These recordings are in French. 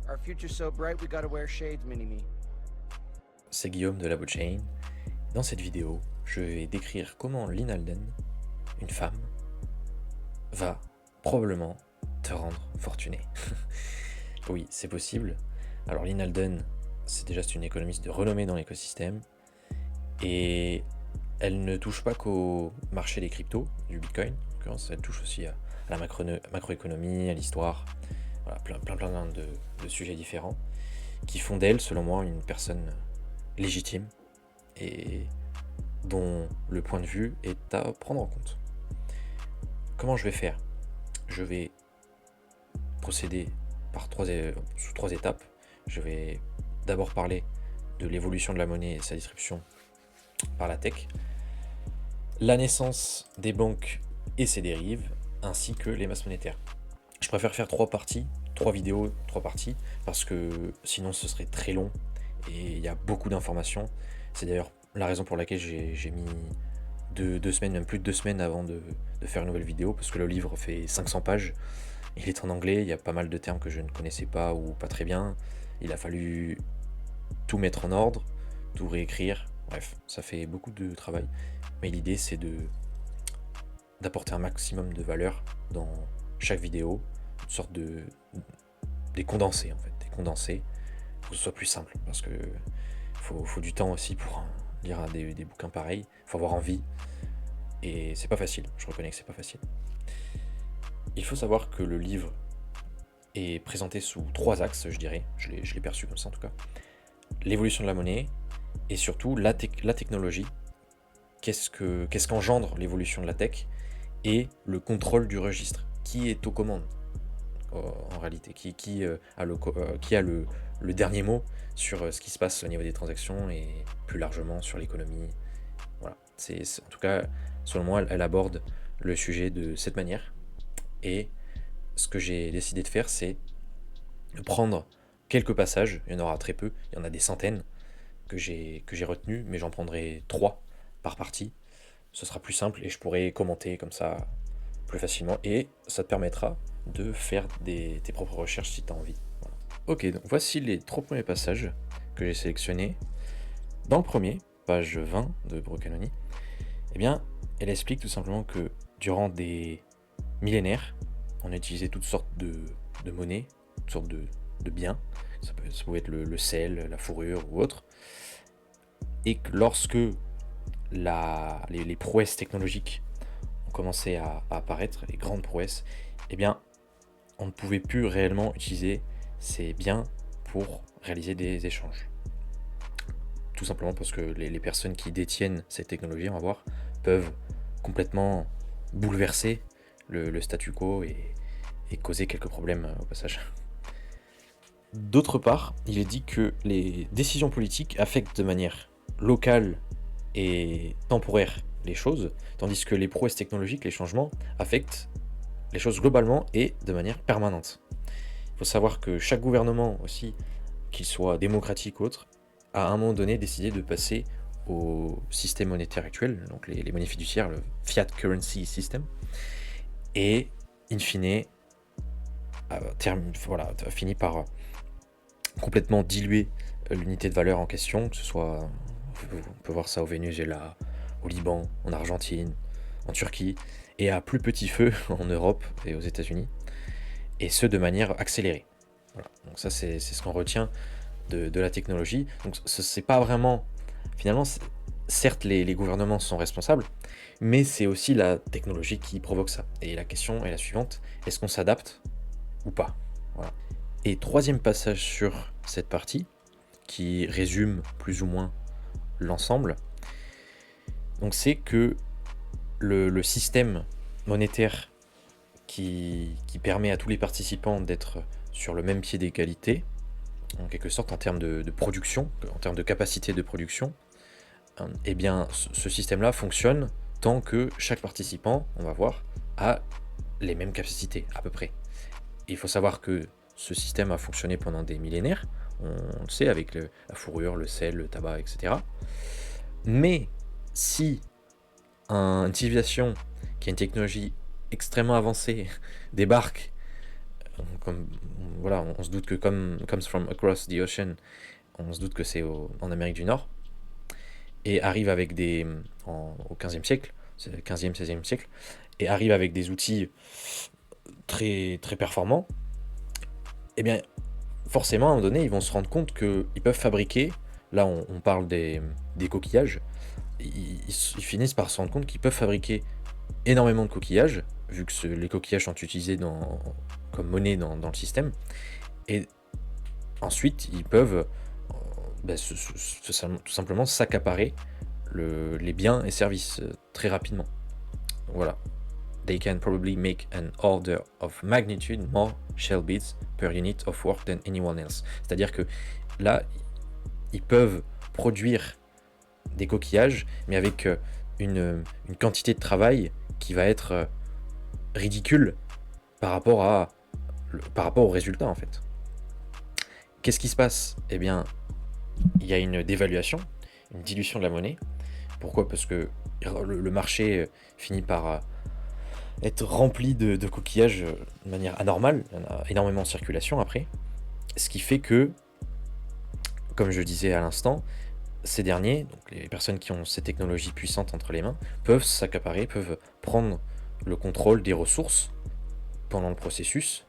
Our future's so bright we gotta wear shades, Mini-Me. C'est Guillaume de la Blockchain. Dans cette vidéo, je vais décrire comment Lyn Alden, une femme, va probablement te rendre fortuné. Oui, c'est possible. Alors Lyn Alden, c'est une économiste de renommée dans l'écosystème et elle ne touche pas qu'au marché des cryptos, du Bitcoin, en l'occurrence, elle touche aussi à la macroéconomie, à l'histoire, voilà, plein de sujets différents qui font d'elle, selon moi, une personne légitime et dont le point de vue est à prendre en compte. Comment je vais faire? Je vais procéder sous trois étapes. Je vais d'abord parler de l'évolution de la monnaie et sa distribution par la tech, la naissance des banques et ses dérives, ainsi que les masses monétaires. Je préfère faire trois vidéos, trois parties, parce que sinon ce serait très long et il y a beaucoup d'informations. C'est d'ailleurs la raison pour laquelle j'ai mis deux semaines, même plus de 2 semaines avant de faire une nouvelle vidéo, parce que le livre fait 500 pages, il est en anglais, il y a pas mal de termes que je ne connaissais pas ou pas très bien, il a fallu tout mettre en ordre, tout réécrire, bref, ça fait beaucoup de travail, mais l'idée c'est d'apporter un maximum de valeur dans chaque vidéo, une sorte des condensés en fait, des condensés, pour que ce soit plus simple, parce que faut du temps aussi pour lire des bouquins pareils, il faut avoir envie, et c'est pas facile, je reconnais que c'est pas facile. Il faut savoir que le livre est présenté sous trois axes, je dirais, je l'ai perçu comme ça en tout cas. L'évolution de la monnaie, et surtout la technologie, qu'est-ce qu'engendre l'évolution de la tech, et le contrôle du registre, qui est aux commandes en réalité, qui a le dernier mot sur ce qui se passe au niveau des transactions et plus largement sur l'économie. Voilà. En tout cas, selon moi, elle aborde le sujet de cette manière. Et ce que j'ai décidé de faire, c'est de prendre quelques passages, il y en aura très peu, il y en a des centaines que j'ai retenus, mais j'en prendrai 3 par partie. Ce sera plus simple et je pourrai commenter comme ça plus facilement, et ça te permettra de faire tes propres recherches si tu as envie. Voilà. Ok, donc voici les 3 premiers passages que j'ai sélectionnés. Dans le premier, page 20 de Brocanoni, eh bien, elle explique tout simplement que durant des millénaires, on a utilisé toutes sortes de monnaies, toutes sortes de biens, ça pouvait être le sel, la fourrure ou autre, et que lorsque les prouesses technologiques ont commencé à apparaître, les grandes prouesses, eh bien, on ne pouvait plus réellement utiliser ces biens pour réaliser des échanges. Tout simplement parce que les personnes qui détiennent cette technologie, on va voir, peuvent complètement bouleverser le statu quo et causer quelques problèmes au passage. D'autre part, il est dit que les décisions politiques affectent de manière locale et temporaire les choses, tandis que les prouesses technologiques, les changements, affectent les choses globalement et de manière permanente. Il faut savoir que chaque gouvernement aussi, qu'il soit démocratique ou autre, a à un moment donné décidé de passer au système monétaire actuel, donc les monnaies fiduciaires, le fiat currency system, et in fine, a fini par complètement diluer l'unité de valeur en question, que ce soit, on peut voir ça au Venezuela, au Liban, en Argentine, en Turquie, et à plus petit feu en Europe et aux États-Unis, et ce de manière accélérée. Voilà. Donc ça c'est ce qu'on retient de la technologie. Donc c'est pas vraiment, finalement, certes les gouvernements sont responsables, mais c'est aussi la technologie qui provoque ça. Et la question est la suivante, est-ce qu'on s'adapte ou pas? Voilà. Et troisième passage sur cette partie, qui résume plus ou moins l'ensemble, donc c'est que le système monétaire qui permet à tous les participants d'être sur le même pied d'égalité, en quelque sorte en termes de production, en termes de capacité de production, eh bien ce système-là fonctionne tant que chaque participant, on va voir, a les mêmes capacités à peu près. Et il faut savoir que ce système a fonctionné pendant des millénaires, on le sait, avec la fourrure, le sel, le tabac, etc. Mais si une civilisation qui a une technologie extrêmement avancée débarque comme, voilà, on se doute que comme comes from across the ocean, on se doute que c'est en Amérique du Nord, et arrive avec au 15e siècle, c'est le 15e, 16e siècle, et arrive avec des outils très, très performants, eh bien, forcément, à un moment donné, ils vont se rendre compte qu'ils peuvent fabriquer, là on parle des coquillages, ils finissent par se rendre compte qu'ils peuvent fabriquer énormément de coquillages, vu que les coquillages sont utilisés comme monnaie dans le système, et ensuite ils peuvent tout simplement s'accaparer les biens et services très rapidement. Donc voilà. They can probably make an order of magnitude more shell beads per unit of work than anyone else. C'est-à-dire que là, ils peuvent produire des coquillages, mais avec une quantité de travail qui va être ridicule par rapport au résultat, en fait. Qu'est-ce qui se passe? Eh bien, il y a une dévaluation, une dilution de la monnaie. Pourquoi? Parce que le marché finit par être rempli de coquillages de manière anormale. Il y en a énormément en circulation après. Ce qui fait que, comme je disais à l'instant, ces derniers, donc les personnes qui ont ces technologies puissantes entre les mains, peuvent s'accaparer, peuvent prendre le contrôle des ressources pendant le processus.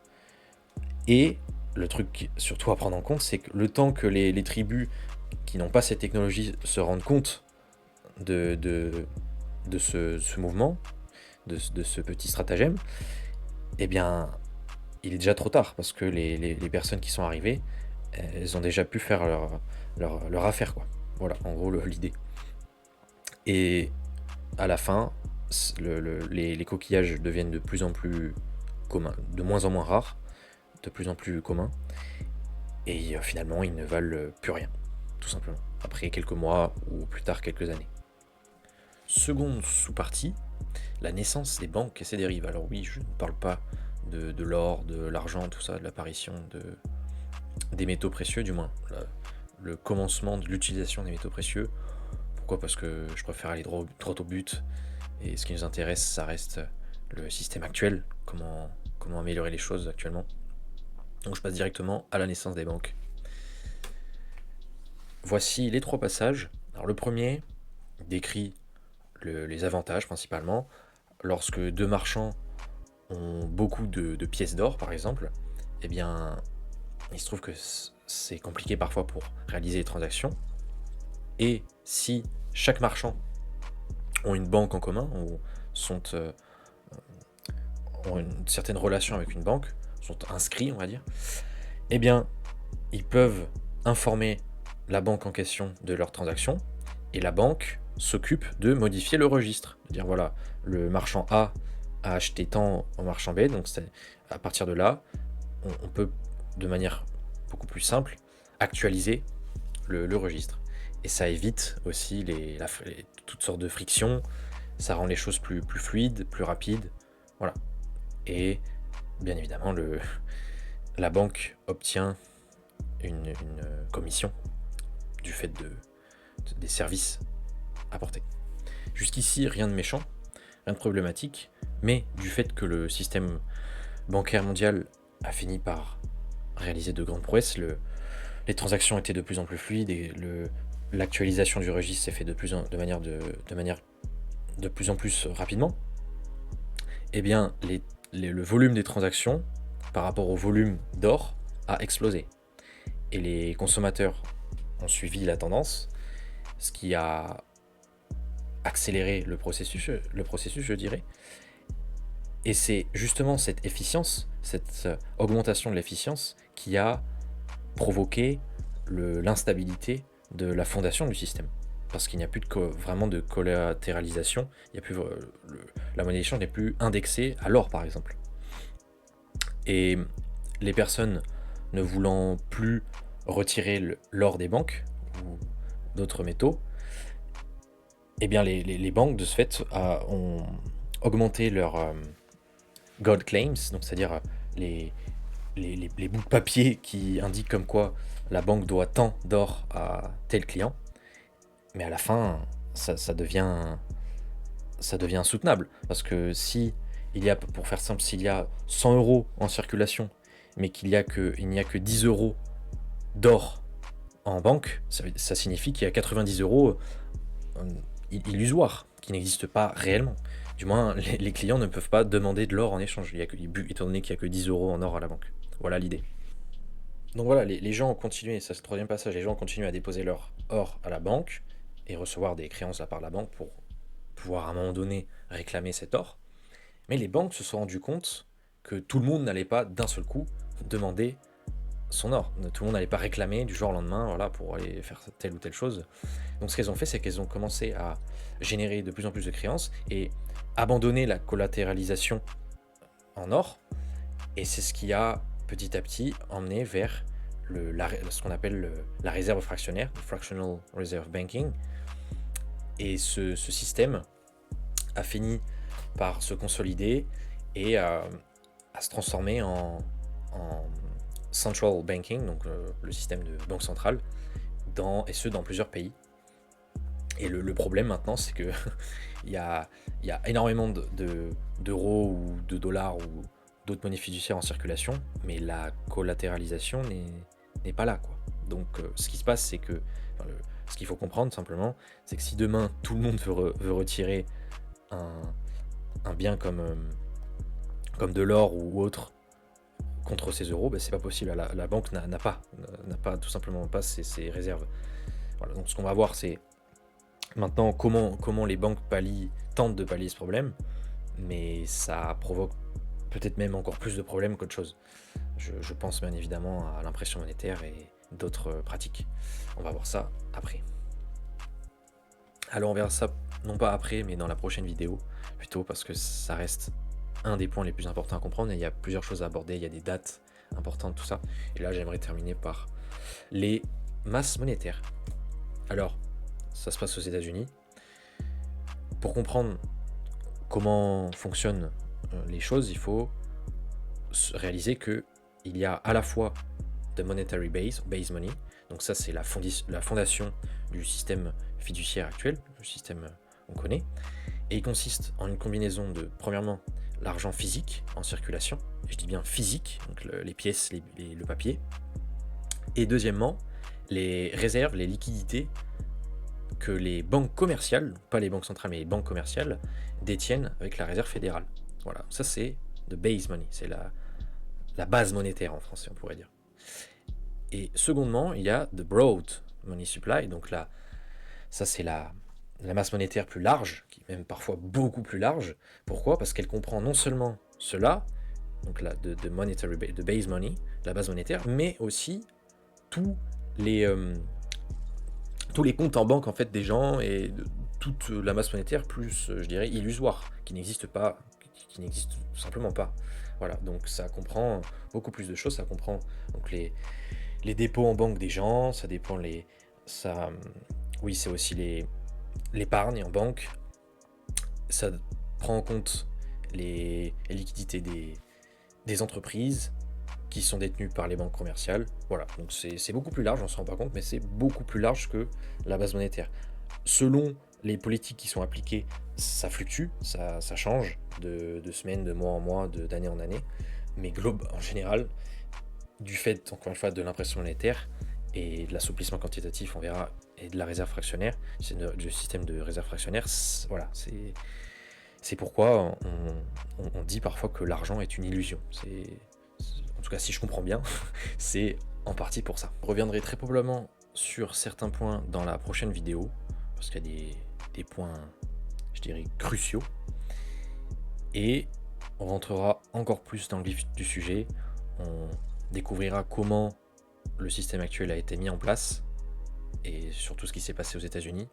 Et le truc surtout à prendre en compte, c'est que le temps que les tribus qui n'ont pas cette technologie se rendent compte de ce mouvement, de ce petit stratagème, eh bien, il est déjà trop tard, parce que les personnes qui sont arrivées, elles ont déjà pu faire leur affaire, quoi. Voilà, en gros, l'idée. Et à la fin, les coquillages deviennent de plus en plus communs, de moins en moins rares, de plus en plus communs, et finalement, ils ne valent plus rien, tout simplement, après quelques mois ou plus tard quelques années. Seconde sous-partie, la naissance des banques et ses dérives. Alors oui, je ne parle pas de l'or, de l'argent, tout ça, de l'apparition des métaux précieux, du moins le commencement de l'utilisation des métaux précieux. Pourquoi? Parce que je préfère aller droit au but, et ce qui nous intéresse, ça reste le système actuel, comment améliorer les choses actuellement. Donc je passe directement à la naissance des banques. Voici les 3 passages. Alors le premier décrit les avantages principalement. Lorsque 2 marchands ont beaucoup de pièces d'or, par exemple, eh bien, il se trouve que c'est compliqué parfois pour réaliser les transactions. Et si chaque marchand ont une banque en commun, ou ont une certaine relation avec une banque, sont inscrits, on va dire, eh bien, ils peuvent informer la banque en question de leurs transactions, et la banque s'occupe de modifier le registre. Dire voilà, le marchand A a acheté tant au marchand B, donc à partir de là, on peut, de manière beaucoup plus simple, actualiser le registre. Et ça évite aussi toutes sortes de frictions, ça rend les choses plus fluides, plus rapides, voilà. Et bien évidemment, la banque obtient une commission du fait des services apportés. Jusqu'ici, rien de méchant, rien de problématique, mais du fait que le système bancaire mondial a fini par réaliser de grandes prouesses, les transactions étaient de plus en plus fluides, et l'actualisation du registre s'est fait de manière de plus en plus rapidement, eh bien, le volume des transactions par rapport au volume d'or a explosé. Et les consommateurs ont suivi la tendance, ce qui a accéléré le processus, je dirais. Et c'est justement cette efficience, cette augmentation de l'efficience qui a provoqué l'instabilité de la fondation du système. Parce qu'il n'y a plus vraiment de collatéralisation, il y a plus, la monnaie d'échange n'est plus indexée à l'or, par exemple. Et les personnes ne voulant plus retirer l'or des banques ou d'autres métaux, eh bien les banques, de ce fait, ont augmenté leur gold claims, donc c'est-à-dire les bouts de papier qui indiquent comme quoi la banque doit tant d'or à tel client. Mais à la fin, ça devient insoutenable. Parce que pour faire simple, s'il y a 100 € en circulation mais il n'y a que 10 euros d'or en banque, ça signifie qu'il y a 90 euros illusoires, qui n'existent pas réellement. Du moins, les clients ne peuvent pas demander de l'or en échange, étant donné qu'il n'y a que 10 euros en or à la banque. Voilà l'idée. Donc voilà, les gens ont continué, ça c'est le troisième passage, les gens ont continué à déposer leur or à la banque et recevoir des créances de la part de la banque pour pouvoir à un moment donné réclamer cet or. Mais les banques se sont rendues compte que tout le monde n'allait pas d'un seul coup demander son or. Tout le monde n'allait pas réclamer du jour au lendemain, voilà, pour aller faire telle ou telle chose. Donc ce qu'elles ont fait, c'est qu'elles ont commencé à générer de plus en plus de créances et abandonner la collatéralisation en or. Et c'est ce qui a petit à petit emmené vers ce qu'on appelle la réserve fractionnaire, le fractional reserve banking. Et ce système a fini par se consolider et à se transformer en central banking, donc le système de banque centrale, et ce dans plusieurs pays. Et le problème maintenant, c'est que il y a énormément d'euros ou de dollars ou d'autres monnaies fiduciaires en circulation, mais la collatéralisation n'est pas là, quoi. Donc ce qui se passe, c'est que ce qu'il faut comprendre simplement, c'est que si demain tout le monde veut retirer un bien comme de l'or ou autre contre ces euros, c'est pas possible. La banque n'a pas tout simplement pas ces réserves. Voilà, donc ce qu'on va voir, c'est maintenant comment les banques tentent de pallier ce problème, mais ça provoque peut-être même encore plus de problèmes qu'autre chose. Je pense bien évidemment à l'impression monétaire et d'autres pratiques. On va voir ça après. Alors on verra ça non pas après, mais dans la prochaine vidéo, plutôt, parce que ça reste un des points les plus importants à comprendre, et il y a plusieurs choses à aborder, il y a des dates importantes, tout ça. Et là j'aimerais terminer par les masses monétaires. Alors, ça se passe aux États-Unis. Pour comprendre comment fonctionnent les choses, il faut réaliser qu'il y a à la fois the monetary base money, donc ça c'est la fondation du système fiduciaire actuel, le système qu'on connaît, et il consiste en une combinaison de, premièrement, l'argent physique en circulation, et je dis bien physique, donc les pièces, le papier, et deuxièmement, les réserves, les liquidités que les banques commerciales, pas les banques centrales mais les banques commerciales, détiennent avec la réserve fédérale. Voilà, ça c'est the base money, c'est la base monétaire en français, on pourrait dire. Et secondement, il y a the broad money supply, donc là, ça c'est la masse monétaire plus large, qui est même parfois beaucoup plus large. Pourquoi? Parce qu'elle comprend non seulement cela, donc là, de base money, la base monétaire, mais aussi tous les comptes en banque en fait des gens et toute la masse monétaire plus, je dirais, illusoire, qui n'existe pas, qui n'existe tout simplement pas. Voilà, donc ça comprend beaucoup plus de choses, ça comprend donc les dépôts en banque des gens, ça dépend c'est aussi l'épargne en banque, ça prend en compte les liquidités des entreprises qui sont détenues par les banques commerciales. Voilà, donc c'est beaucoup plus large, on se rend pas compte, mais c'est beaucoup plus large que la base monétaire. Selon les politiques qui sont appliquées, ça fluctue, ça change de semaine, de mois en mois, d'année en année, mais en général, du fait, encore une fois, de l'impression monétaire et de l'assouplissement quantitatif, on verra, et de la réserve fractionnaire, du système de réserve fractionnaire, voilà, c'est pourquoi on dit parfois que l'argent est une illusion. En tout cas, si je comprends bien, c'est en partie pour ça. Je reviendrai très probablement sur certains points dans la prochaine vidéo, parce qu'il y a des points, je dirais, cruciaux. Et on rentrera encore plus dans le vif du sujet. On découvrira comment le système actuel a été mis en place, et surtout ce qui s'est passé aux États-Unis,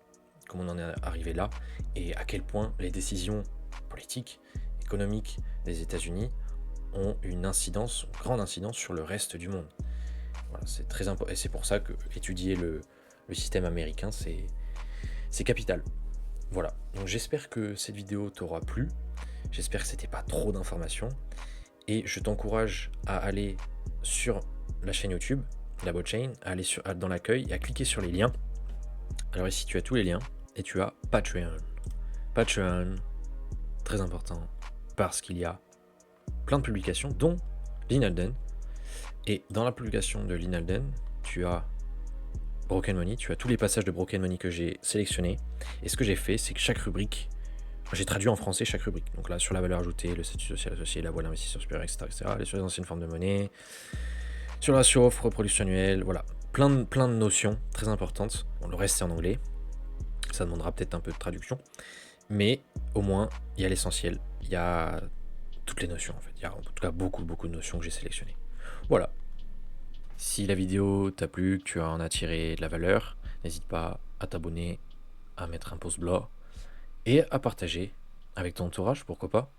comment on en est arrivé là, et à quel point les décisions politiques, économiques des États-Unis ont une grande incidence sur le reste du monde. Voilà, c'est très important, et c'est pour ça que étudier le système américain, c'est capital. Voilà, donc j'espère que cette vidéo t'aura plu, j'espère que c'était pas trop d'informations, et je t'encourage à aller sur la chaîne YouTube, la Botchain, à aller dans l'accueil et à cliquer sur les liens. Alors ici tu as tous les liens, et tu as Patreon. Patreon, très important, parce qu'il y a plein de publications, dont Lynn Alden, Et dans la publication de Linalden, tu as Broken Money, tu as tous les passages de Broken Money que j'ai sélectionnés. Et ce que j'ai fait, c'est que chaque rubrique, j'ai traduit en français chaque rubrique. Donc là, sur la valeur ajoutée, le statut social associé, la voie d'investisseur supérieur, etc., les sur les anciennes formes de monnaie, sur le ratio offre production annuelle, voilà. Plein de notions très importantes. Bon, le reste, c'est en anglais. Ça demandera peut-être un peu de traduction. Mais au moins, il y a l'essentiel. Il y a toutes les notions, en fait. Il y a en tout cas beaucoup de notions que j'ai sélectionnées. Voilà. Si la vidéo t'a plu, que tu en as tiré de la valeur, n'hésite pas à t'abonner, à mettre un pouce bleu et à partager avec ton entourage, pourquoi pas.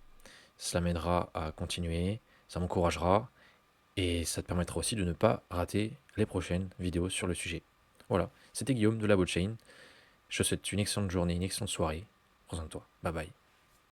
Cela m'aidera à continuer, ça m'encouragera et ça te permettra aussi de ne pas rater les prochaines vidéos sur le sujet. Voilà, c'était Guillaume de la blockchain. Je te souhaite une excellente journée, une excellente soirée. Prends soin de toi. Bye bye.